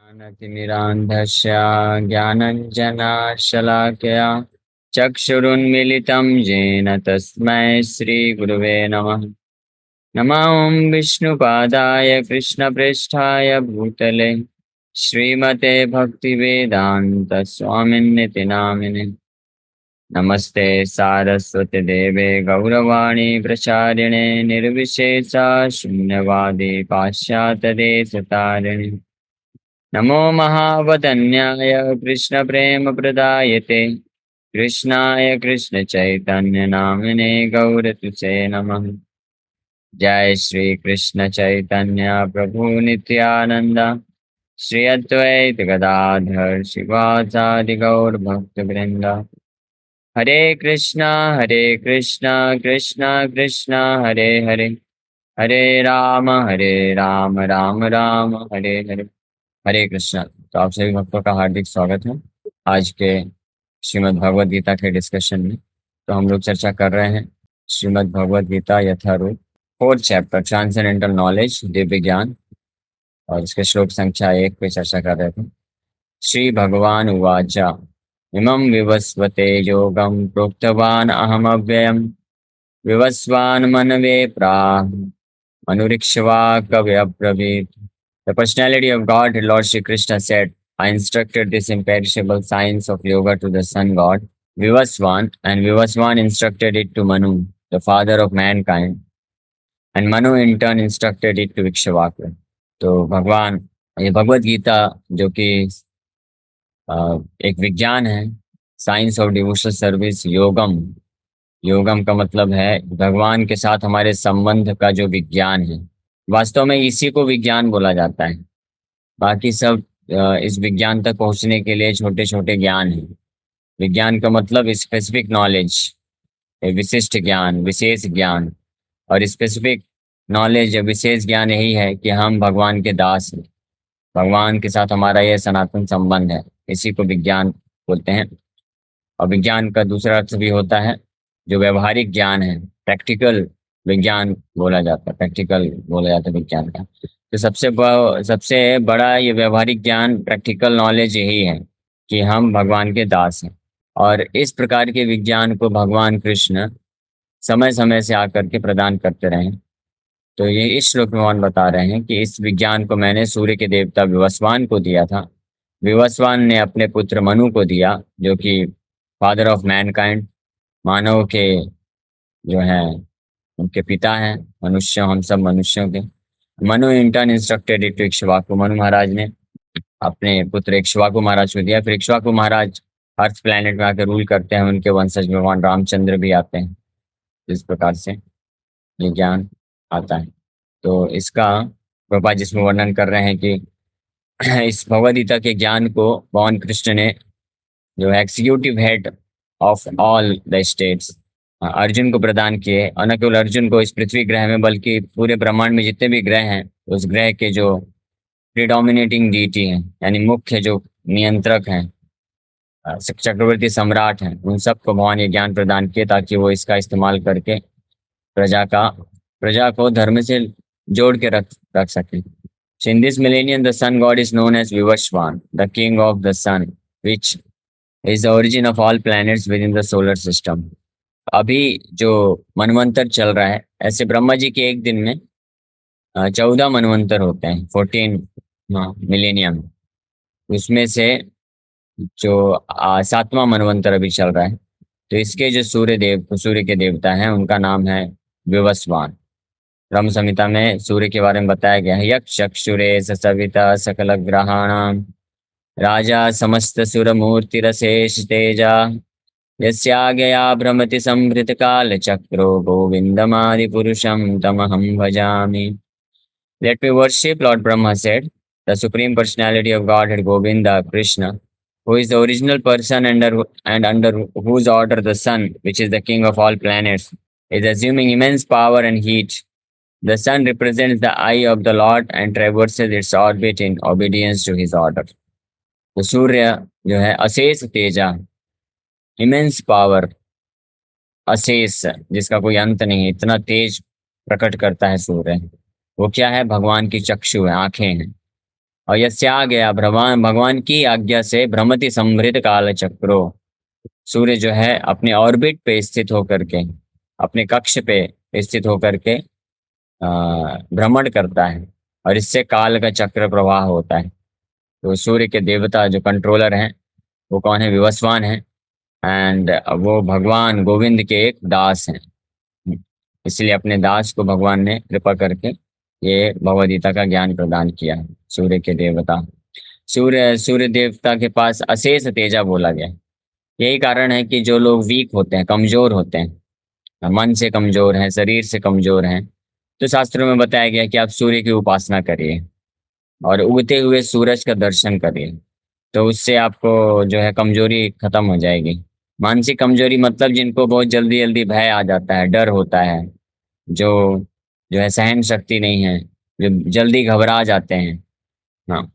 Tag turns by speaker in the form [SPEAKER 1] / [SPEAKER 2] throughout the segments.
[SPEAKER 1] ज्ञानतिमिरान्धस्य ज्ञानञ्जनशलाकया चक्षुरुन्मीलितं येन तस्मै श्रीगुरुवे नमः। नमो विष्णुपादाय कृष्णप्रेष्ठाय भूतले श्रीमते भक्तिवेदान्तस्वामिन्निति नामिने। नमस्ते सारस्वती देवे गौरवाणी प्रचारिणे निर्विशेषा शून्यवादी पाश्चात्यदेशतारिणे। नमो महावदन्याय कृष्णप्रेमप्रदायते कृष्णाय कृष्णचैतन्यनामिने गौरतुसे नमः। जय श्री कृष्ण चैतन्य प्रभु नित्यानंद श्री अद्वैत गदाधर शिवाचार्य गौर भक्तवृंद। हरे कृष्णा कृष्णा कृष्णा हरे हरे, हरे राम राम राम हरे हरे। हरे कृष्णा। तो आप सभी भक्तों का हार्दिक स्वागत है आज के श्रीमद् भगवद गीता के डिस्कशन में। तो हम लोग चर्चा कर रहे हैं श्रीमद् भगवद गीता यथारूप 4th चैप्टर ट्रांसेंडेंटल नॉलेज दिव्य ज्ञान, और इसके श्लोक संख्या 1 पे चर्चा कर रहे थे। श्री भगवान उवाच इमं विवस्वते योगं प्रोक्तवान अहमव्ययम् विवस्वान् मनवे प्राह मनुरिक्ष्वा कव्यब्रवीत्। The personality of God, Lord Shri Krishna said, I instructed this imperishable science of yoga to the sun god, Vivaswan, and Vivaswan instructed it to Manu, the father of mankind, and Manu in turn instructed it to Ikshvaka. तो भगवान ये भगवत गीता जो कि एक विज्ञान है, science of devotional service, योगम का मतलब है भगवान के साथ हमारे संबंध का जो विज्ञान है। वास्तव में इसी को विज्ञान बोला जाता है। बाकी सब इस विज्ञान तक पहुंचने के लिए छोटे छोटे ज्ञान हैं। विज्ञान का मतलब स्पेसिफिक नॉलेज, विशिष्ट ज्ञान, विशेष ज्ञान। और स्पेसिफिक नॉलेज, विशेष ज्ञान यही है कि हम भगवान के दास हैं, भगवान के साथ हमारा यह सनातन संबंध है। इसी को विज्ञान बोलते हैं। और विज्ञान का दूसरा अर्थ भी होता है जो व्यवहारिक ज्ञान है, प्रैक्टिकल विज्ञान बोला जाता है, प्रैक्टिकल बोला जाता है विज्ञान का। तो सबसे बड़ा ये व्यवहारिक ज्ञान, प्रैक्टिकल नॉलेज यही है कि हम भगवान के दास हैं। और इस प्रकार के विज्ञान को भगवान कृष्ण समय समय से आकर के प्रदान करते रहे। तो ये इस श्लोक में भगवान बता रहे हैं कि इस विज्ञान को मैंने सूर्य के देवता विवस्वान को दिया था। विवस्वान ने अपने पुत्र मनु को दिया, जो कि फादर ऑफ मैनकाइंड, मानव के जो है उनके पिता हैं, मनुष्य, हम सब मनुष्यों के। Manu in turn instructed it to Ikshvaku. Manu Maharaj ने अपने पुत्र इक्ष्वाकु महाराज को दिया। फिर इक्ष्वाकु महाराज अर्थ प्लैनेट में आकर रूल करते हैं, उनके वंशज भगवान रामचंद्र भी आते हैं। इस प्रकार से ये ज्ञान आता है। तो इसका प्रभा जिसमें वर्णन कर रहे हैं कि इस भगवद गीता के ज्ञान को भगवान कृष्ण ने, जो executive head of all the states, Arjun को प्रदान किए। और न केवल अर्जुन को इस पृथ्वी ग्रह में, बल्कि पूरे ब्रह्मांड में जितने भी ग्रह हैं, उस ग्रह के जो प्रीडोमिनेटिंग डीटी हैं, यानी मुख्य जो नियंत्रक हैं, चक्रवर्ती सम्राट हैं, उन सबको भगवान ये ज्ञान प्रदान किए ताकि वो इसका इस्तेमाल करके प्रजा को धर्म से जोड़ के रख सके। So in this millennium, the sun god is known as Vivaswan, the king of the sun, which is the origin of all planets within the solar system. अभी जो मनवंतर चल रहा है, ऐसे ब्रह्मा जी के एक दिन में 14 मनवंतर होते हैं, 14 मिलेनियम। उसमें से जो 7वां मनवंतर अभी चल रहा है। तो इसके जो सूर्य के देवता हैं, उनका नाम है विवस्वान। ब्रह्म संहिता में सूर्य के बारे में बताया गया है। यक्ष चक्षुरे सविता सकल ग्रहाणाम राजा समस्त सुर मूर्तिरशेष तेजा यस्याज्ञया भ्रमति संभृत काल चक्रो गोविंदमादि पुरुषम तमहम भजामि। Let me worship, Lord Brahma said, the Supreme Personality of Godhead Govinda, Krishna, who is the original person and under whose order the sun, which is the king of all planets, is assuming immense power and heat. The sun represents the eye of the Lord and traverses its orbit in obedience to his order. तो सूर्य जो है अशेष Teja, immense power, अशेष जिसका कोई अंत नहीं, इतना तेज प्रकट करता है सूर्य। वो क्या है? भगवान की चक्षु है, आंखें हैं। और यस्या गया भगवान भगवान की आज्ञा से भ्रमति समृद्ध काल चक्रो। सूर्य जो है अपने ऑर्बिट पे स्थित होकर के, अपने कक्ष पे स्थित होकर के भ्रमण करता है, और इससे काल का चक्र प्रवाह होता है। तो सूर्य के देवता जो कंट्रोलर हैं वो कौन है? विवस्वान है। एंड वो भगवान गोविंद के एक दास हैं। इसलिए अपने दास को भगवान ने कृपा करके ये भगवद गीता का ज्ञान प्रदान किया है। सूर्य के देवता, सूर्य देवता के पास अशेष तेजा बोला गया है। यही कारण है कि जो लोग वीक होते हैं, कमजोर होते हैं, मन से कमजोर हैं, शरीर से कमजोर हैं, तो शास्त्रों में बताया गया कि आप सूर्य की उपासना करिए और उगते हुए सूरज का दर्शन करिए। तो उससे आपको जो है कमजोरी खत्म हो जाएगी। मानसिक कमजोरी मतलब जिनको बहुत जल्दी जल्दी भय आ जाता है, डर होता है, जो जो है सहन शक्ति नहीं है, जो जल्दी घबरा जाते हैं, हाँ,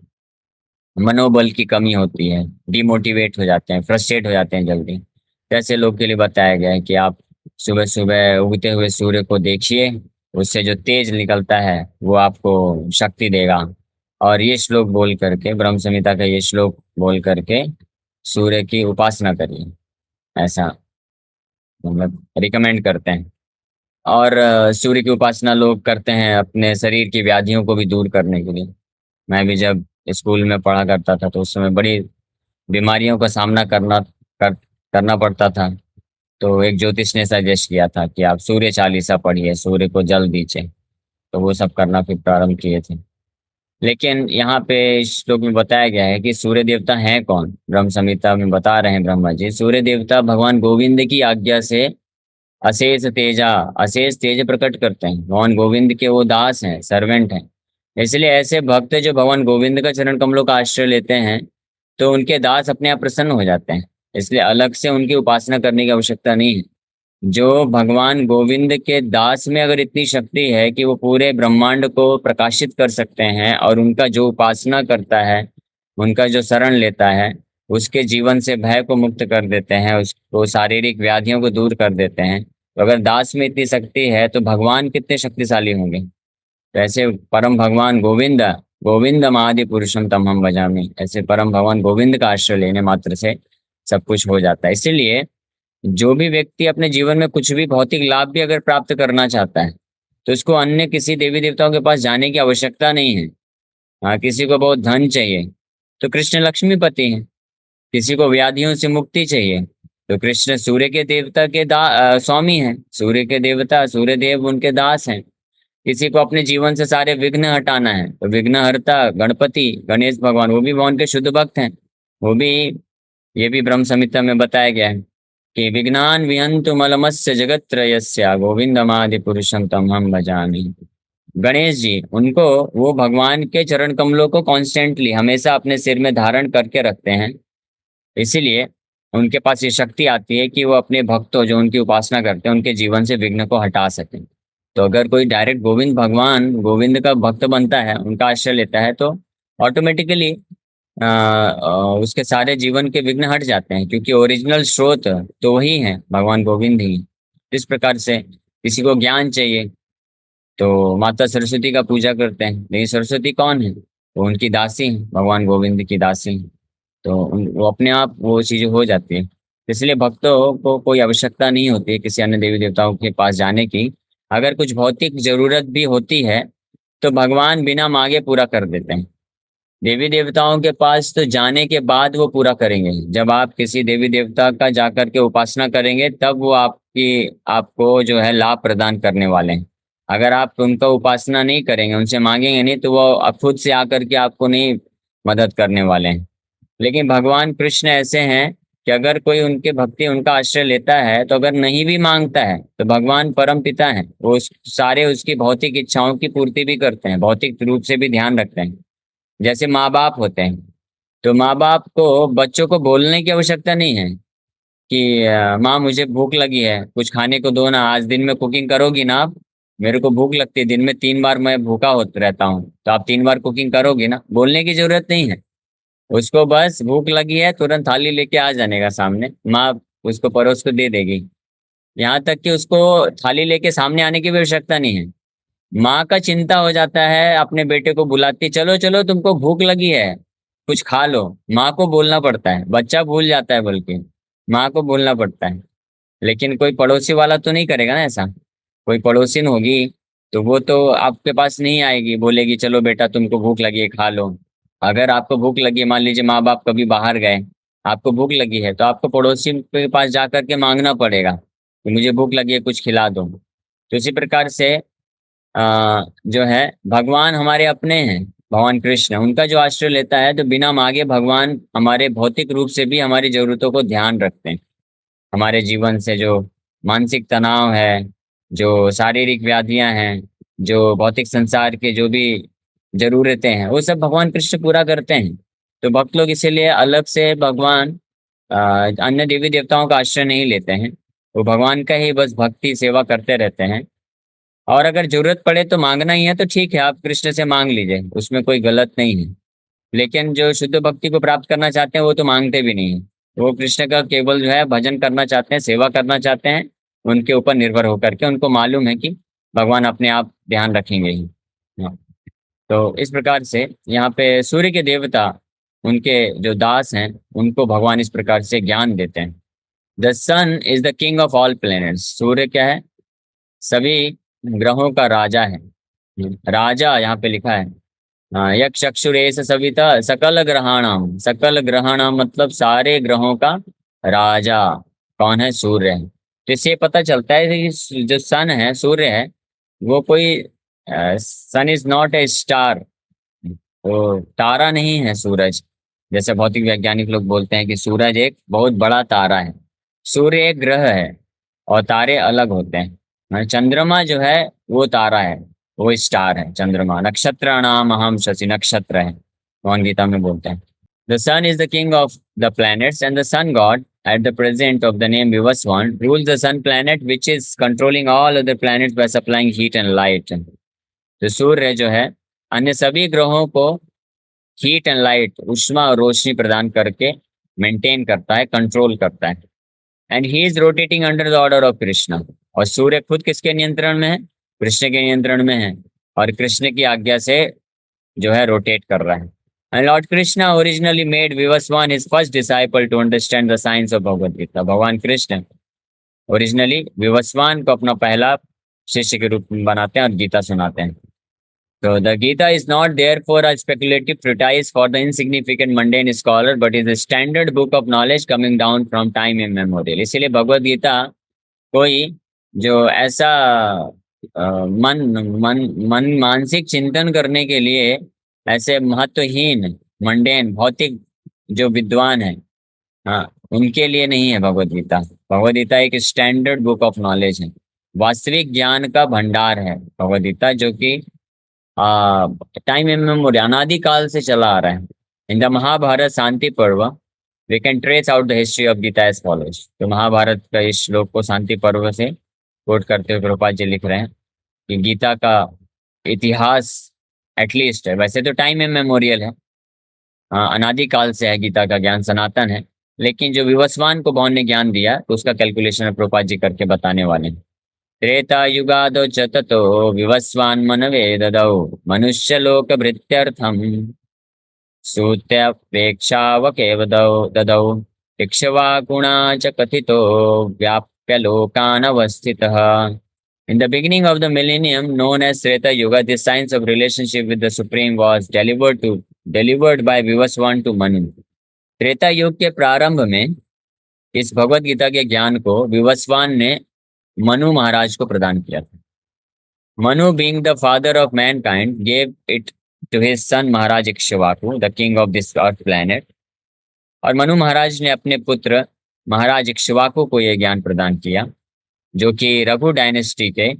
[SPEAKER 1] मनोबल की कमी होती है, डिमोटिवेट हो जाते हैं, फ्रस्ट्रेट हो जाते हैं जल्दी। तो ऐसे लोग के लिए बताया गया है कि आप सुबह सुबह उगते हुए सूर्य को देखिए, उससे जो तेज निकलता है वो आपको शक्ति देगा। और ये श्लोक बोल करके, ब्रह्म संहिता का ये श्लोक बोल करके सूर्य की उपासना करिए, ऐसा मतलब रिकमेंड करते हैं। और सूर्य की उपासना लोग करते हैं अपने शरीर की व्याधियों को भी दूर करने के लिए। मैं भी जब स्कूल में पढ़ा करता था तो उस समय बड़ी बीमारियों का सामना करना पड़ता था। तो एक ज्योतिष ने सजेस्ट किया था कि आप सूर्य चालीसा पढ़िए, सूर्य को जल दीजिए। तो वो सब करना फिर प्रारंभ किए थे। लेकिन यहाँ पे इस श्लोक में बताया गया है कि सूर्य देवता हैं कौन। ब्रह्म संहिता में बता रहे हैं ब्रह्मा जी, सूर्य देवता भगवान गोविंद की आज्ञा से अशेष तेजा, अशेष तेज प्रकट करते हैं। भगवान गोविंद के वो दास हैं, सर्वेंट हैं। इसलिए ऐसे भक्त जो भगवान गोविंद का चरण कमलों का आश्रय लेते हैं तो उनके दास अपने आप प्रसन्न हो जाते हैं। इसलिए अलग से उनकी उपासना करने की आवश्यकता नहीं है। जो भगवान गोविंद के दास में अगर इतनी शक्ति है कि वो पूरे ब्रह्मांड को प्रकाशित कर सकते हैं, और उनका जो उपासना करता है, उनका जो शरण लेता है, उसके जीवन से भय को मुक्त कर देते हैं, उसको शारीरिक व्याधियों को दूर कर देते हैं। तो अगर दास में इतनी शक्ति है तो भगवान कितने शक्तिशाली होंगे। तो ऐसे परम भगवान गोविंद, गोविंदम आदि पुरुषम तमहम भजामि, ऐसे परम भगवान गोविंद का आश्रय लेने मात्र से सब कुछ हो जाता है। इसीलिए जो भी व्यक्ति अपने जीवन में कुछ भी भौतिक लाभ भी अगर प्राप्त करना चाहता है तो उसको अन्य किसी देवी देवताओं के पास जाने की आवश्यकता नहीं है। हाँ, किसी को बहुत धन चाहिए तो कृष्ण लक्ष्मीपति हैं। किसी को व्याधियों से मुक्ति चाहिए तो कृष्ण सूर्य के देवता के स्वामी हैं, सूर्य के देवता सूर्य देव उनके दास हैं। किसी को अपने जीवन से सारे विघ्न हटाना है तो विघ्नहर्ता गणपति गणेश भगवान, वो भी भगवान के शुद्ध भक्त हैं। वो भी, ये भी ब्रह्म संहिता में बताया गया है कि विघ्नान विहंतु मलमस्य जगत्त्रयस्य गोविंदमादि पुरुषं तमहं भजामि। गणेश जी, उनको वो भगवान के चरण कमलों को कॉन्स्टेंटली हमेशा अपने सिर में धारण करके रखते हैं। इसीलिए उनके पास ये शक्ति आती है कि वो अपने भक्तों जो उनकी उपासना करते हैं उनके जीवन से विघ्न को हटा सकें। तो अगर कोई डायरेक्ट गोविंद भगवान गोविंद का भक्त बनता है, उनका आश्रय लेता है, तो ऑटोमेटिकली उसके सारे जीवन के विघ्न हट जाते हैं, क्योंकि ओरिजिनल स्रोत तो वही है, भगवान गोविंद ही। इस प्रकार से किसी को ज्ञान चाहिए तो माता सरस्वती का पूजा करते हैं। लेकिन सरस्वती कौन है? वो उनकी दासी हैं, भगवान गोविंद की दासी हैं। तो वो अपने आप वो चीजें हो जाती है। इसलिए भक्तों को कोई आवश्यकता नहीं होती है किसी अन्य देवी देवताओं के पास जाने की। अगर कुछ भौतिक जरूरत भी होती है तो भगवान बिना मांगे पूरा कर देते हैं। देवी देवताओं के पास तो जाने के बाद वो पूरा करेंगे। जब आप किसी देवी देवता का जाकर के उपासना करेंगे तब वो आपको जो है लाभ प्रदान करने वाले हैं। अगर आप उनका उपासना नहीं करेंगे, उनसे मांगेंगे नहीं, तो वो खुद से आकर के आपको नहीं मदद करने वाले हैं। लेकिन भगवान कृष्ण ऐसे हैं कि अगर कोई उनके भक्ति उनका आश्रय लेता है तो अगर नहीं भी मांगता है तो भगवान परम पिता हैं, वो सारे उसकी भौतिक इच्छाओं की पूर्ति भी करते हैं, भौतिक रूप से भी ध्यान रखते हैं। जैसे माँ बाप होते हैं, तो माँ बाप को बच्चों को बोलने की आवश्यकता नहीं है कि माँ मुझे भूख लगी है, कुछ खाने को दो ना, आज दिन में कुकिंग करोगी ना आप, मेरे को भूख लगती है, दिन में 3 बार मैं भूखा होता रहता हूँ, तो आप 3 बार कुकिंग करोगी ना। बोलने की जरूरत नहीं है। उसको बस भूख लगी है, तुरंत थाली लेके आ जाने का सामने, माँ उसको परोस को दे देगी। यहाँ तक कि उसको थाली लेके सामने आने की भी आवश्यकता नहीं है। माँ का चिंता हो जाता है, अपने बेटे को बुलाती, चलो चलो तुमको भूख लगी है, कुछ खा लो। माँ को बोलना पड़ता है, बच्चा भूल जाता है, बल्कि माँ को बोलना पड़ता है। लेकिन कोई पड़ोसी वाला तो नहीं करेगा ना ऐसा। कोई पड़ोसिन होगी तो वो तो आपके पास नहीं आएगी, बोलेगी चलो बेटा तुमको भूख लगी है खा लो। अगर आपको भूख लगी है, मान लीजिए माँ बाप कभी बाहर गए, आपको भूख लगी है, तो आपको पड़ोसी के पास जा करके मांगना पड़ेगा कि मुझे भूख लगी है कुछ खिला दो। तो इसी प्रकार से जो है भगवान हमारे अपने हैं, भगवान कृष्ण, उनका जो आश्रय लेता है तो बिना मांगे भगवान हमारे भौतिक रूप से भी हमारी जरूरतों को ध्यान रखते हैं। हमारे जीवन से जो मानसिक तनाव है, जो शारीरिक व्याधियां हैं, जो भौतिक संसार के जो भी जरूरतें हैं, वो सब भगवान कृष्ण पूरा करते हैं। तो भक्त लोग इसीलिए अलग से भगवान अन्य देवी देवताओं का आश्रय नहीं लेते हैं। वो भगवान का ही बस भक्ति सेवा करते रहते हैं। और अगर जरूरत पड़े तो मांगना ही है तो ठीक है, आप कृष्ण से मांग लीजिए, उसमें कोई गलत नहीं है। लेकिन जो शुद्ध भक्ति को प्राप्त करना चाहते हैं वो तो मांगते भी नहीं है। वो कृष्ण का केवल जो है भजन करना चाहते हैं, सेवा करना चाहते हैं, उनके ऊपर निर्भर होकर के उनको मालूम है कि भगवान अपने आप ध्यान रखेंगे ही। हाँ। तो इस प्रकार से यहाँ पे सूर्य के देवता, उनके जो दास हैं, उनको भगवान इस प्रकार से ज्ञान देते हैं। The sun is the king of all planets. सूर्य क्या है? सभी ग्रहों का राजा है। राजा यहाँ पे लिखा है। हाँ, यक्ष चक्षुरेश सविता सकल ग्रहाणाम। सकल ग्रहाणाम मतलब सारे ग्रहों का राजा कौन है? सूर्य है। तो इससे पता चलता है कि जो सन है, सूर्य है, वो कोई सन इज नॉट ए स्टार। तो तारा नहीं है सूरज। जैसे भौतिक वैज्ञानिक लोग बोलते हैं कि सूरज एक बहुत बड़ा तारा है। सूर्य एक ग्रह है और तारे अलग होते हैं। चंद्रमा जो है वो तारा है, वो स्टार है। चंद्रमा नक्षत्राणाम अहम शशि, नक्षत्र है, भगवान गीता में बोलते हैं। The sun is the king of the planets and the sun god at the present of the name Vivasvan rules the sun planet which is controlling all other planets by supplying heat and light. तो सूर्य जो है अन्य सभी ग्रहों को heat and light, ऊष्मा और रोशनी प्रदान करके मेंटेन करता है, कंट्रोल करता है। And he is rotating under the order of Krishna. और सूर्य खुद किसके नियंत्रण में है? कृष्ण के नियंत्रण में है। और कृष्ण की आज्ञा से जो है रोटेट कर रहा है। And Lord Krishna originally made Vivasvan his first disciple to understand the science of Bhagavad Gita. भगवान कृष्ण ओरिजिनली विवस्वान को अपना पहला शिष्य के रूप में बनाते हैं और गीता सुनाते हैं। So the Gita is not therefore a speculative treatise for the insignificant mundane scholar, but is a standard book of knowledge coming down from time immemorial. इसीलिए भगवत गीता कोई जो ऐसा मन मन मन मानसिक चिंतन करने के लिए ऐसे महत्वहीन मंडेन भौतिक जो विद्वान है, हाँ, उनके लिए नहीं है भगवत गीता। भगवत गीता एक स्टैंडर्ड बुक ऑफ नॉलेज है, वास्तविक ज्ञान का भंडार है भगवत गीता, जो कि टाइम इमेमोरियल अनादिकाल से चला आ रहा है। In the Mahabharata Shanti Parva we can trace out the history of Gita as follows. तो महाभारत का इस श्लोक को शांति पर्व से कोट करते हुए प्रभुपाद जी लिख रहे हैं कि गीता का इतिहास एटलीस्ट है, वैसे तो टाइम इमेमोरियल है, अनादिकाल से है, गीता का ज्ञान सनातन है। लेकिन जो विवस्वान को भगवान ने ज्ञान दिया तो उसका कैलकुलेशन प्रभुपाद जी करके बताने वाले हैं। त्रेतायुगादौ च ततो विवस्वान्मनवे ददौ मनुष्यलोकभृत्यर्थं सूत्यपेक्षावकेव ददौ इक्ष्वाकुणा च कथितो व्याप्य लोकानवस्थितः। In the beginning of the millennium, known as Treta Yuga, the science of relationship with the Supreme was delivered by Vivaswan to Manu. Treta युग के प्रारंभ में इस भगवत गीता के ज्ञान को विवस्वान ने मनु महाराज को प्रदान किया था। Manu being the father of mankind gave it to his son Maharaj Ikshvaku, the king of this earth planet। और मनु महाराज ने अपने पुत्र महाराज इक्ष्वाकु को यह ज्ञान प्रदान किया, जो कि रघु डायनेस्टी के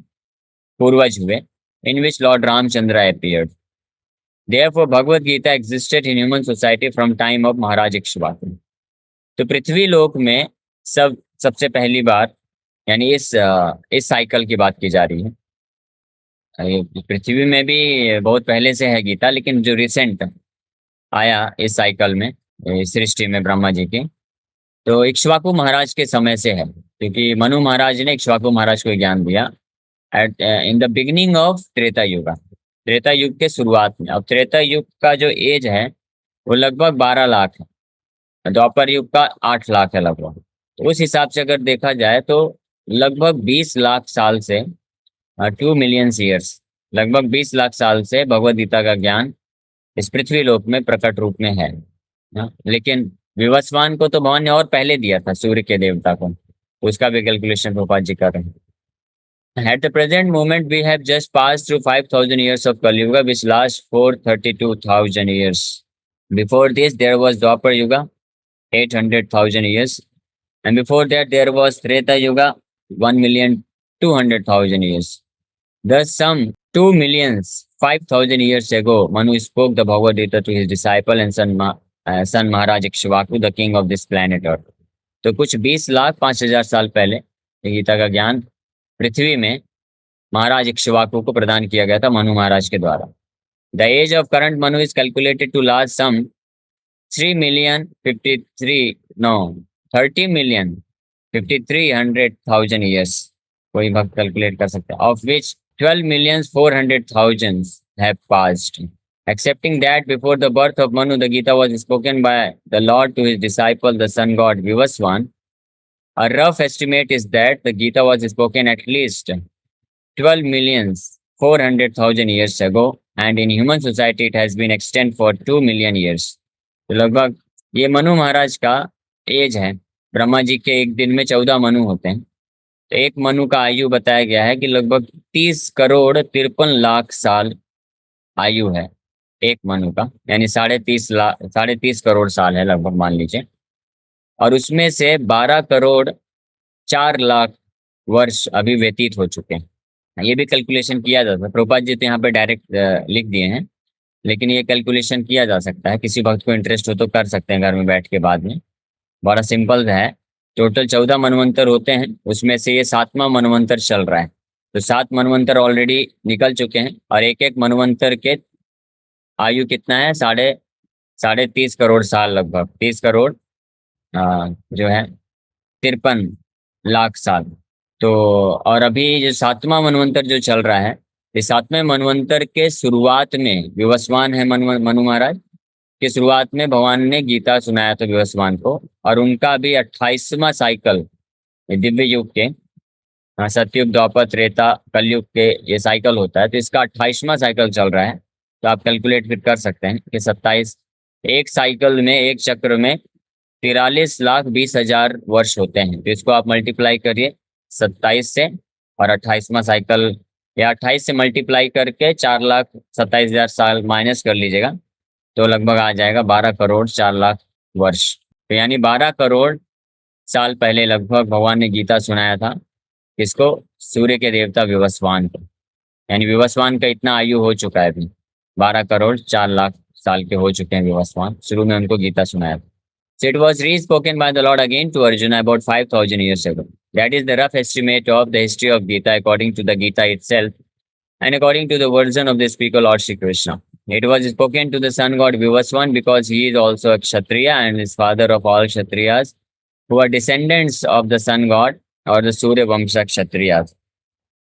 [SPEAKER 1] पूर्वज हुए, in which Lord Ramchandra appeared। Therefore, Bhagavad Gita existed in human society from time of महाराज इक्ष्वाकु। तो पृथ्वी लोक में सबसे पहली बार, यानी इस साइकिल की बात की जा रही है। ये पृथ्वी में भी बहुत पहले से है गीता, लेकिन जो रिसेंट आया इस साइकिल में, इस सृष्टि में ब्रह्मा जी के, तो इक्ष्वाकु महाराज के समय से है, क्योंकि मनु महाराज ने इक्ष्वाकु महाराज को ज्ञान दिया। At in the beginning of Treta yuga, Treta युग के शुरुआत में। अब त्रेता युग का जो एज है वो लगभग 12 लाख है, द्वापर युग का 8 लाख है लगभग। तो उस हिसाब से अगर देखा जाए तो लगभग 20 लाख साल से 2 मिलियन ईयर्स, लगभग 20 लाख साल से भगवद गीता का ज्ञान इस पृथ्वी लोक में प्रकट रूप में है ना? लेकिन विवस्वान को तो भगवान ने और पहले दिया था, सूर्य के देवता को। उसका भी कैलकुलेशन प्रभुपाद जी कर रहे हैं। At the present moment, we have just passed through 5,000 years of Kali Yuga, which lasts for 32,000 years. Before this, there was Dwapar Yuga, 800,000 years. And before that, there was Treta Yuga, 1,200,000 years. Thus, some 2,005,000 years ago, Manu spoke the Bhagavad Gita to his disciple and son Maharaj Ikshvaku, the king of this planet Earth. तो कुछ 20,05,000 साल पहले ये गीता का ज्ञान पृथ्वी में महाराज इक्ष्वाकु को प्रदान किया गया था मनु महाराज के द्वारा। The age of current Manu is calculated to last some 30,53,000 years. कोई भक्त कैलकुलेट कर सकता है। Of which 12,400,000 have passed. Accepting that before the birth of Manu, the Gita was spoken by the Lord to his disciple, the sun god Vivaswan. A rough estimate is that the Gita was spoken at least 12,400,000 years ago, and in human society it has been extant for 2 million years. तो लगभग ये मनु महाराज का as है। ब्रह्मा जी के एक दिन में 14 मनु होते हैं, तो एक मनु का आयु बताया गया है कि लगभग 30,53,00,000 साल आयु है एक मनु का, यानी 30 करोड़ साल है लगभग, मान लीजिए। और उसमें से 12,04,00,000 वर्ष अभी व्यतीत हो चुके हैं। ये भी कैलकुलेशन किया जा सकता है। प्रभुपाद जी तो यहाँ पे डायरेक्ट लिख दिए हैं, लेकिन ये कैलकुलेशन किया जा सकता है। किसी भक्त को इंटरेस्ट हो तो कर सकते हैं घर में बैठ के बाद में। बड़ा सिंपल है। टोटल 14 मनवंतर होते हैं, उसमें से ये 7वां मनवंतर चल रहा है। तो 7 मनवंतर ऑलरेडी निकल चुके हैं, और एक एक मनवंतर के आयु कितना है? साढ़े 30 करोड़ साल, लगभग 30 करोड़ जो है 53 लाख साल। तो और अभी जो 7वां मनवंतर जो चल रहा है, इस 7वें मनवंतर के शुरुआत में विवस्वान है मनु महाराज के शुरुआत में भगवान ने गीता सुनाया था विवस्वान को, और उनका भी 28वां साइकिल दिव्य युग के, सतयुग द्वापर त्रेता कलयुग के ये साइकिल होता है, तो इसका 28वां साइकिल चल रहा है। तो आप कैलकुलेट फिर कर सकते हैं कि 27 एक साइकिल में, एक चक्र में 43,20,000 वर्ष होते हैं। तो इसको आप मल्टीप्लाई करिए 27 से, और 28वां साइकिल, या 28 से मल्टीप्लाई करके 4,27,000 साल माइनस कर लीजिएगा, तो लगभग आ जाएगा 12,04,00,000 वर्ष। तो यानी 12 करोड़ साल पहले लगभग भगवान ने गीता सुनाया था। किसको? सूर्य के देवता विवस्वान को। यानी विवस्वान का इतना आयु हो चुका है अभी, 12,04,00,000 साल के हो चुके हैं विवस्वान। शुरू में उनको गीता सुनाया था। So it was re-spoken by the Lord again to Arjuna about 5,000 years ago. That is the rough estimate of the history of Gita according to the Gita itself, and according to the version of the speaker Lord Shri Krishna. It was spoken to the sun god Vivaswan because he is also a Kshatriya and is father of all Kshatriyas who are descendants of the sun god or the Surya Vamsha Kshatriyas.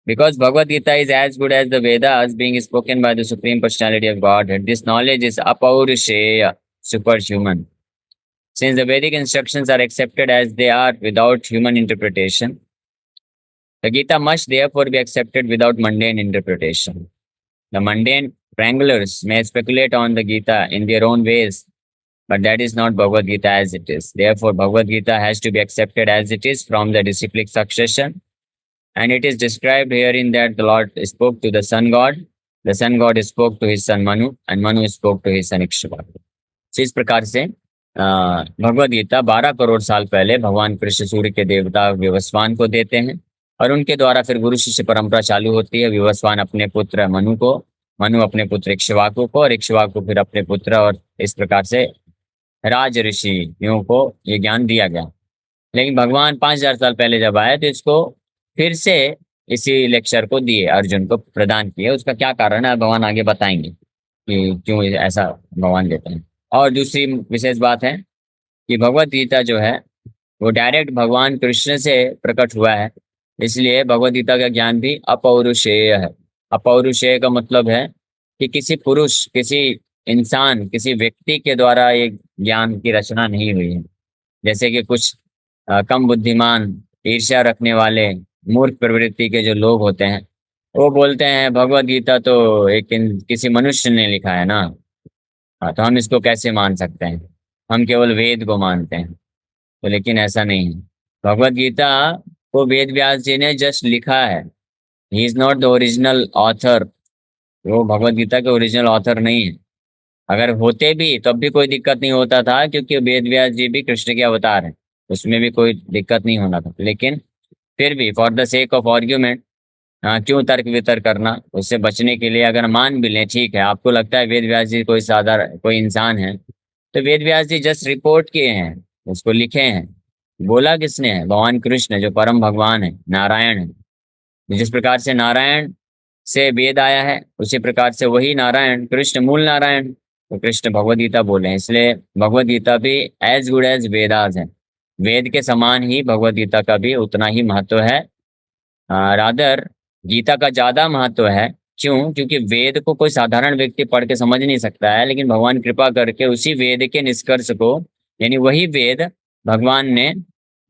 [SPEAKER 1] Because Bhagavad Gita is as good as the Vedas, being spoken by the Supreme Personality of Godhead, this knowledge is apaurisheya, superhuman. Since the Vedic instructions are accepted as they are without human interpretation, the Gita must therefore be accepted without mundane interpretation. The mundane wranglers may speculate on the Gita in their own ways, but that is not Bhagavad Gita as it is. Therefore, Bhagavad Gita has to be accepted as it is from the disciplic succession. And it is described herein that the Lord spoke to the sun god spoke to his son Manu, and Manu spoke to his son Ikshvaku. So इस प्रकार से भगवद गीता 12 करोड़ साल पहले भगवान कृष्ण सूर्य के देवता विवस्वान को देते हैं, और उनके द्वारा फिर गुरु शिष्य परंपरा चालू होती है। विवस्वान अपने पुत्र मनु को, मनु अपने पुत्र इक्ष्वाकु को, और इक्ष्वाकु फिर अपने पुत्र, और इस प्रकार से राज ऋषियों को ये ज्ञान दिया गया। लेकिन भगवान 5,000 साल पहले जब आए तो इसको फिर से इसी लेक्चर को दिए, अर्जुन को प्रदान किए। उसका क्या कारण है भगवान आगे बताएंगे कि क्यों ऐसा भगवान देते हैं। और दूसरी विशेष बात है कि भगवद गीता जो है वो डायरेक्ट भगवान कृष्ण से प्रकट हुआ है, इसलिए भगवद गीता का ज्ञान भी अपौरुषेय है। अपौरुषेय का मतलब है कि किसी पुरुष, किसी इंसान, किसी व्यक्ति के द्वारा ये ज्ञान की रचना नहीं हुई है। जैसे कि कुछ कम बुद्धिमान, ईर्ष्या रखने वाले, मूर्ख प्रवृत्ति के जो लोग होते हैं, वो बोलते हैं भगवद गीता तो किसी मनुष्य ने लिखा है ना। हाँ, तो हम इसको कैसे मान सकते हैं, हम केवल वेद को मानते हैं। तो लेकिन ऐसा नहीं है। भगवद गीता को वेद व्यास जी ने जस्ट लिखा है। He is not the original author. वो भगवद गीता के ओरिजिनल ऑथर नहीं है। अगर होते भी तब भी कोई दिक्कत नहीं होता था, क्योंकि वेद व्यास जी भी कृष्ण के अवतार हैं। उसमें भी कोई दिक्कत नहीं होना था। लेकिन फिर भी for the sake of argument, क्यों तर्क वितर्क करना, उससे बचने के लिए अगर मान भी लें, ठीक है, आपको लगता है वेद व्यास जी कोई साधारण कोई इंसान है, तो वेद व्यास जी जस्ट रिपोर्ट किए हैं, उसको लिखे हैं। बोला किसने है? भगवान कृष्ण, जो परम भगवान है, नारायण है। जिस प्रकार से नारायण से वेद आया है, उसी प्रकार से वही नारायण कृष्ण, मूल नारायण, तो कृष्ण भगवद गीता बोले हैं। इसलिए भगवद गीता भी एज गुड एज वेदास है। वेद के समान ही भगवद गीता का भी उतना ही महत्व है। रादर गीता का ज्यादा महत्व है। क्यों? क्योंकि वेद को कोई साधारण व्यक्ति पढ़ के समझ नहीं सकता है, लेकिन भगवान कृपा करके उसी वेद के निष्कर्ष को, यानी वही वेद भगवान ने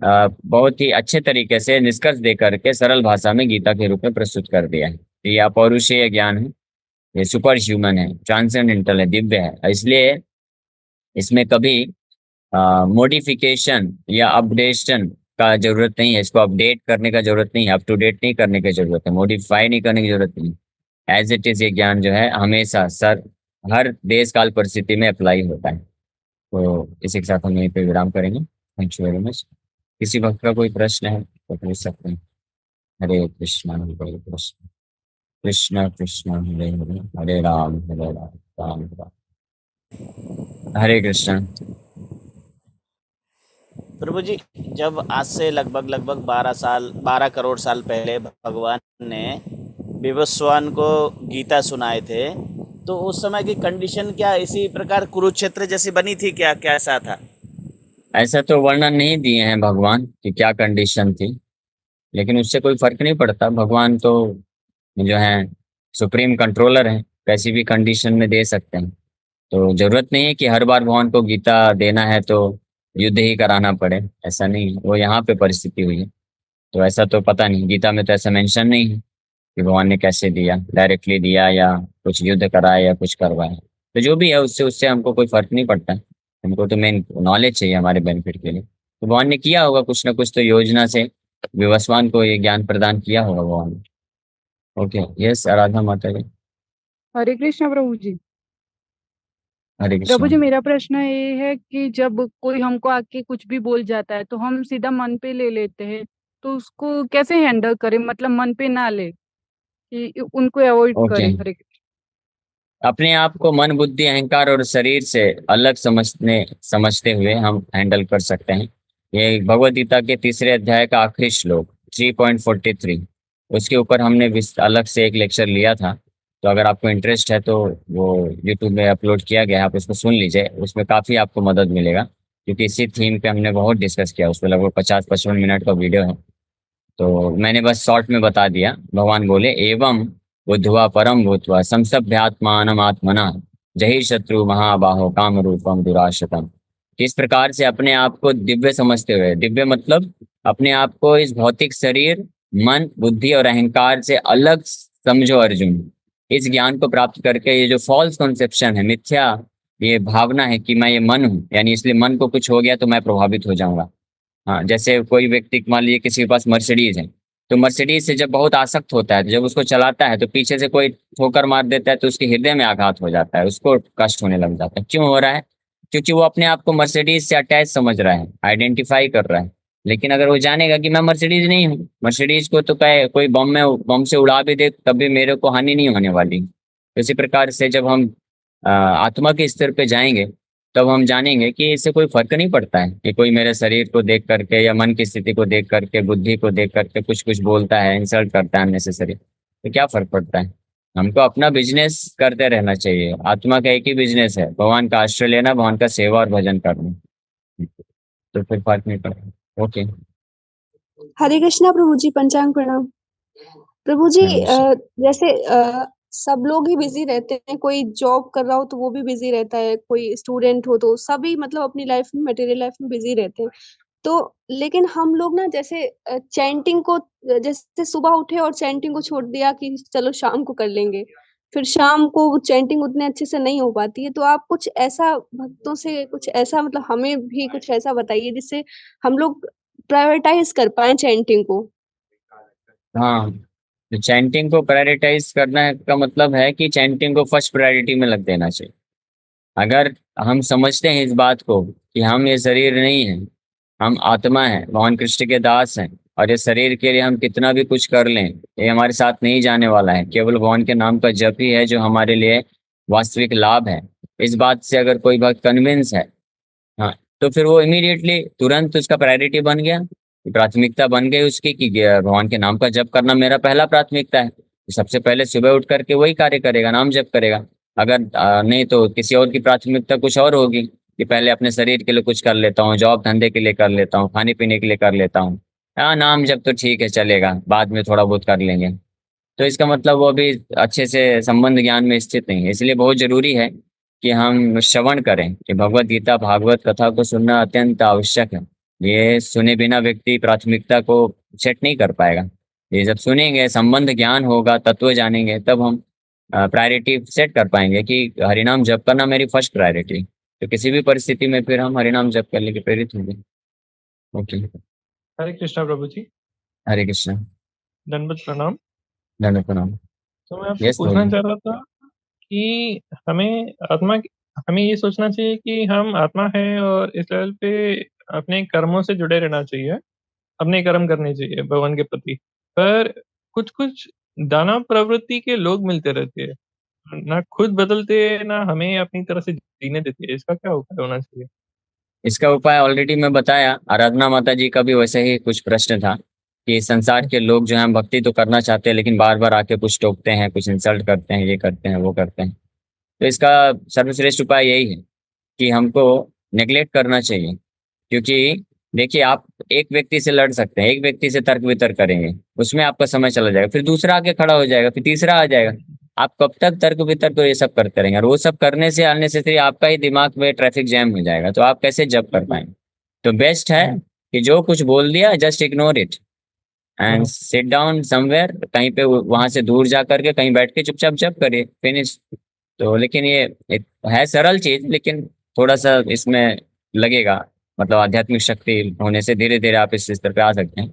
[SPEAKER 1] बहुत ही अच्छे तरीके से निष्कर्ष दे करके सरल भाषा में गीता के रूप में प्रस्तुत कर दिया है। तो ये अपौरुषेय ज्ञान है, ये सुपर ह्यूमन है, ट्रांसेंडेंटल है, दिव्य है। इसलिए इसमें कभी मॉडिफिकेशन या अपडेशन का जरूरत नहीं है। इसको अपडेट करने का जरूरत नहीं है, अप टू डेट नहीं करने की जरूरत है, मॉडिफाई नहीं करने की जरूरत नहीं। एज इट इज ये ज्ञान जो है हमेशा सर हर देश काल परिस्थिति में अप्लाई होता है। तो इसी के साथ हम यहीं पे विराम करेंगे। Thank you very much. किसी वक्त का कोई प्रश्न है तो पूछ सकते हैं। हरे कृष्णा हरे कृष्ण, कृष्ण कृष्ण हरे हरे, हरे राम राम राम। हरे कृष्ण।
[SPEAKER 2] प्रभु जी, जब आज से लगभग लगभग 12 करोड़ साल पहले भगवान ने विवस्वान को गीता सुनाए थे, तो उस समय की कंडीशन क्या इसी प्रकार कुरुक्षेत्र जैसी बनी थी, क्या कैसा था?
[SPEAKER 1] ऐसा तो वर्णन नहीं दिए हैं भगवान कि क्या कंडीशन थी, लेकिन उससे कोई फर्क नहीं पड़ता। भगवान तो जो है सुप्रीम कंट्रोलर हैं, कैसी भी कंडीशन में दे सकते हैं। तो जरूरत नहीं है कि हर बार भगवान को गीता देना है तो युद्ध ही कराना पड़े, ऐसा नहीं है। वो यहाँ पे परिस्थिति हुई है, तो ऐसा तो पता नहीं, गीता में तो ऐसा मेंशन नहीं है कि भगवान ने कैसे दिया, डायरेक्टली दिया या कुछ युद्ध कराया या कुछ करवाया। तो जो भी है उससे उससे हमको कोई फर्क नहीं पड़ता। हमको तो मेन नॉलेज चाहिए हमारे बेनिफिट के लिए। तो भगवान ने किया होगा कुछ ना कुछ तो योजना से, विवस्वान को ये ज्ञान प्रदान किया होगा भगवान ने। ओके, यस आराधना माता जी।
[SPEAKER 3] हरे कृष्णा प्रभु जी।
[SPEAKER 1] हरे
[SPEAKER 3] प्रभु
[SPEAKER 1] कृष्णा।
[SPEAKER 3] जी, मेरा प्रश्न ये है कि जब कोई हमको आके कुछ भी बोल जाता है तो हम सीधा मन पे ले लेते हैं, तो उसको कैसे हैंडल करें? मतलब मन पे ना ले, कि उनको अवॉइड
[SPEAKER 1] ओके,
[SPEAKER 3] करें। हरे कृष्ण।
[SPEAKER 1] अपने आप को मन, बुद्धि, अहंकार और शरीर से अलग समझते हुए हम हैंडल कर सकते हैं। ये भगवद गीता के तीसरे अध्याय का आखिरी श्लोक 3.43, उसके ऊपर हमने अलग से एक लेक्चर लिया था। तो अगर आपको इंटरेस्ट है तो वो यूट्यूब में अपलोड किया गया है, आप उसको सुन लीजिए, उसमें काफ़ी आपको मदद मिलेगा। क्योंकि इसी थीम पे हमने बहुत डिस्कस किया, उसमें लगभग 50-55 मिनट का वीडियो है। तो मैंने बस शॉर्ट में बता दिया। भगवान बोले एवं बुद्ध्वा परम भूत्वा संसभ्यात्मानम आत्मना जहि शत्रु महाबाहो काम रूपम दुराशतम। इस प्रकार से अपने आप को दिव्य समझते हुए, दिव्य मतलब अपने आप को इस भौतिक शरीर, मन, बुद्धि और अहंकार से अलग समझो अर्जुन। इस ज्ञान को प्राप्त करके ये जो फॉल्स कॉन्सेप्शन है, मिथ्या ये भावना है कि मैं ये मन हूँ, यानी इसलिए मन को कुछ हो गया तो मैं प्रभावित हो जाऊंगा। हाँ, जैसे कोई व्यक्ति मान लीजिए किसी के पास मर्सिडीज है, तो मर्सिडीज से जब बहुत आसक्त होता है, तो जब उसको चलाता है तो पीछे से कोई ठोकर मार देता है तो उसके हृदय में आघात हो जाता है, उसको कष्ट होने लग जाता है। क्यों हो रहा है? क्योंकि वो अपने आप को मर्सिडीज से अटैच समझ रहा है, आइडेंटिफाई कर रहा है। लेकिन अगर वो जानेगा कि मैं मर्सिडीज नहीं हूँ, मर्सिडीज को तो कहे कोई बम से उड़ा भी दे तब भी मेरे को हानि नहीं होने वाली। तो इसी प्रकार से जब हम आत्मा के स्तर पे जाएंगे, तब हम जानेंगे कि इससे कोई फर्क नहीं पड़ता है कि कोई मेरे शरीर को देख करके या मन की स्थिति को देख करके, बुद्धि को देख करके कुछ कुछ बोलता है, इंसल्ट करता है अननेसेसरी, तो क्या फर्क पड़ता है। हमको अपना बिजनेस करते रहना चाहिए। आत्मा का एक ही बिजनेस है, भगवान का आश्रय लेना, भगवान का सेवा और भजन करना। तो फिर फर्क नहीं पड़ता। ओके।
[SPEAKER 4] हरे कृष्णा प्रभु जी, पंचांग प्रणाम। प्रभु जी,
[SPEAKER 1] हरे कृष्ण।
[SPEAKER 4] जैसे सब लोग ही बिजी रहते हैं, कोई जॉब कर रहा हो तो वो भी बिजी रहता है, कोई स्टूडेंट हो तो सभी मतलब अपनी लाइफ में, मटेरियल लाइफ में बिजी रहते हैं। तो लेकिन हम लोग ना जैसे चैंटिंग को, जैसे सुबह उठे और चैंटिंग को छोड़ दिया कि चलो शाम को कर लेंगे, फिर शाम को चैंटिंग उतने अच्छे से नहीं हो पाती है। तो आप कुछ ऐसा भक्तों से कुछ ऐसा मतलब हमें भी कुछ ऐसा बताइए जिससे हम लोग प्रायोरिटाइज कर पाए चैंटिंग को।
[SPEAKER 1] हाँ, तो चैंटिंग को प्रायोरिटाइज करना का मतलब है कि चैंटिंग को फर्स्ट प्रायोरिटी में लग देना चाहिए। अगर हम समझते हैं इस बात को कि हम ये शरीर नहीं है, हम आत्मा है, भगवान कृष्ण के दास हैं, और ये शरीर के लिए हम कितना भी कुछ कर लें, ये हमारे साथ नहीं जाने वाला है। केवल भगवान के नाम का जप ही है जो हमारे लिए वास्तविक लाभ है। इस बात से अगर कोई भक्त कन्विंस है, हाँ, तो फिर वो इमीडिएटली तुरंत उसका प्रायोरिटी बन गया, प्राथमिकता बन गई उसकी कि भगवान के नाम का जप करना मेरा पहला प्राथमिकता है। तो सबसे पहले सुबह उठ करके वही कार्य करेगा, नाम जप करेगा। अगर नहीं तो किसी और की प्राथमिकता कुछ और होगी कि पहले अपने शरीर के लिए कुछ कर लेता हूँ, जॉब धंधे के लिए कर लेता हूँ, खाने पीने के लिए कर लेता हूँ। हाँ, नाम जप तो ठीक है, चलेगा, बाद में थोड़ा बहुत कर लेंगे। तो इसका मतलब वो अभी अच्छे से संबंध ज्ञान में स्थित नहीं है। इसलिए बहुत जरूरी है कि हम श्रवण करें कि भगवत गीता भागवत कथा को सुनना अत्यंत आवश्यक है। ये सुने बिना व्यक्ति प्राथमिकता को सेट नहीं कर पाएगा। ये जब सुनेंगे, संबंध ज्ञान होगा, तत्व जानेंगे, तब हम प्रायोरिटी सेट कर पाएंगे कि हरिनाम जप करना मेरी फर्स्ट प्रायोरिटी। तो किसी भी परिस्थिति में फिर हम हरिनाम जप करने के प्रेरित होंगे। ओके।
[SPEAKER 5] हरे कृष्णा प्रभु जी,
[SPEAKER 1] हरे कृष्ण।
[SPEAKER 5] दंडवत प्रणाम।
[SPEAKER 1] धन्यवाद प्रणाम।
[SPEAKER 5] तो मैं आपसे
[SPEAKER 1] यस
[SPEAKER 5] पूछना चाह रहा था कि हमें आत्मा हमें ये सोचना चाहिए कि हम आत्मा है और इस लेवल पे अपने कर्मों से जुड़े रहना चाहिए, अपने कर्म करने चाहिए भगवान के प्रति। पर कुछ कुछ दानव प्रवृत्ति के लोग मिलते रहते हैं, ना खुद बदलते ना हमें अपनी तरह से जीने देते। इसका क्या उपाय होना चाहिए?
[SPEAKER 1] इसका उपाय ऑलरेडी मैं बताया। आराधना माता जी का भी वैसे ही कुछ प्रश्न था कि संसार के लोग जो हैं भक्ति तो करना चाहते हैं, लेकिन बार बार आके कुछ टोकते हैं, कुछ इंसल्ट करते हैं, ये करते हैं, वो करते हैं। तो इसका सर्वश्रेष्ठ उपाय यही है कि हमको नेग्लेक्ट करना चाहिए। क्योंकि देखिए, आप एक व्यक्ति से लड़ सकते हैं, एक व्यक्ति से तर्क वितर्क करेंगे, उसमें आपका समय चला जाएगा, फिर दूसरा आके खड़ा हो जाएगा, फिर तीसरा आ जाएगा। आप कब तक तर्क वितर्क तो ये सब करते रहेंगे, और वो सब करने से अननेसेसरी आपका ही दिमाग में ट्रैफिक जैम हो जाएगा, तो आप कैसे जब कर पाएंगे। तो बेस्ट है कि जो कुछ बोल दिया just ignore it and sit down somewhere, कहीं पे वहां से दूर जा करके कहीं बैठ के चुपचाप जब करिए, फिनिश। तो लेकिन ये है सरल चीज, लेकिन थोड़ा सा इसमें लगेगा, मतलब आध्यात्मिक शक्ति होने से धीरे धीरे आप इस स्तर पे आ सकते हैं।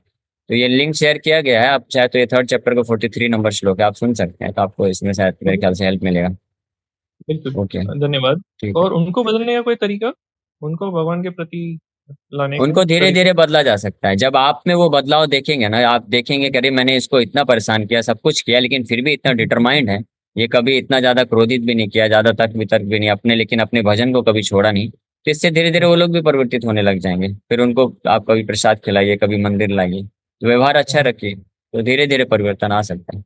[SPEAKER 1] तो ये लिंक शेयर किया गया है, आप चाहे तो ये 3rd चैप्टर का 43 नंबर श्लोक है, आप सुन सकते हैं, तो आपको इसमें शायद मेरे ख्याल से हेल्प मिलेगा।
[SPEAKER 5] बिल्कुल,
[SPEAKER 1] ओके,
[SPEAKER 5] धन्यवाद।
[SPEAKER 1] ठीक है।
[SPEAKER 5] और उनको बदलने का कोई तरीका, उनको भगवान के प्रति लाने का
[SPEAKER 1] उनको धीरे
[SPEAKER 5] तरीका?
[SPEAKER 1] धीरे बदला जा सकता है। जब आप में वो बदलाव देखेंगे ना, आप देखेंगे कि अरे मैंने इसको इतना परेशान किया, सब कुछ किया, लेकिन फिर भी इतना डिटरमाइंड है, ये कभी इतना ज्यादा क्रोधित भी नहीं किया, ज्यादा तर्क वितर्क भी नहीं अपने, लेकिन अपने भजन को कभी छोड़ा नहीं। तो इससे धीरे धीरे वो लोग भी परिवर्तित होने लग जाएंगे। फिर उनको आप कभी प्रसाद खिलाइए, कभी मंदिर लाइए, तो व्यवहार अच्छा रखिए, तो धीरे धीरे परिवर्तन आ सकता है।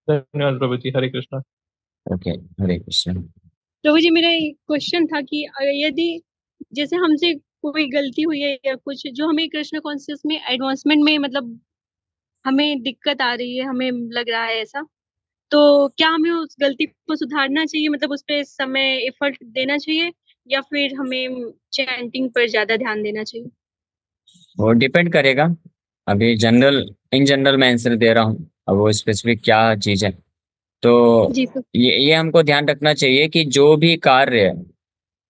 [SPEAKER 5] धन्यवाद प्रभु जी, हरे कृष्णा।
[SPEAKER 1] ओके, हरे कृष्ण।
[SPEAKER 6] प्रभु जी, मेरा एक क्वेश्चन था कि यदि जैसे हमसे कोई गलती हुई है या कुछ जो हमें कृष्ण कॉन्शियस में एडवांसमेंट में मतलब हमें दिक्कत आ रही है, हमें लग रहा है ऐसा, तो क्या हमें उस गलती को सुधारना चाहिए, मतलब उस पे समय एफर्ट देना चाहिए, या फिर हमें चैंटिंग पर ज्यादा ध्यान देना चाहिए?
[SPEAKER 1] वो डिपेंड करेगा। अभी जनरल, इन जनरल मैं आंसर दे रहा हूँ, अब वो स्पेसिफिक क्या चीज़ है। तो
[SPEAKER 6] जी सर।
[SPEAKER 1] ये हमको ध्यान रखना चाहिए कि जो भी कार्य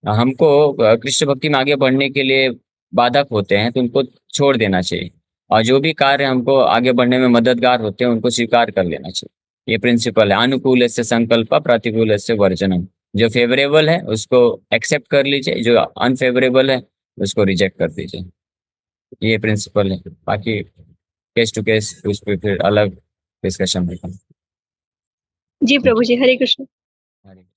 [SPEAKER 1] हमको कृष्ण भक्ति में आगे बढ़ने के लिए बाधक होते हैं, तो उनको छोड़ देना चाहिए। और जो भी कार्य हमको आगे बढ़ने में मददगार होते हैं, उनको स्वीकार कर लेना चाहिए। ये प्रिंसिपल है, अनुकूल से संकल्प, प्रतिकूल से वर्जनम। जो फेवरेबल है उसको एक्सेप्ट कर लीजिए, जो अनफेवरेबल है उसको रिजेक्ट कर दीजिए। ये प्रिंसिपल है। बाकी केस टू केस उस पर फिर अलग डिस्कशन होगा।
[SPEAKER 6] जी प्रभु जी, हरे कृष्ण।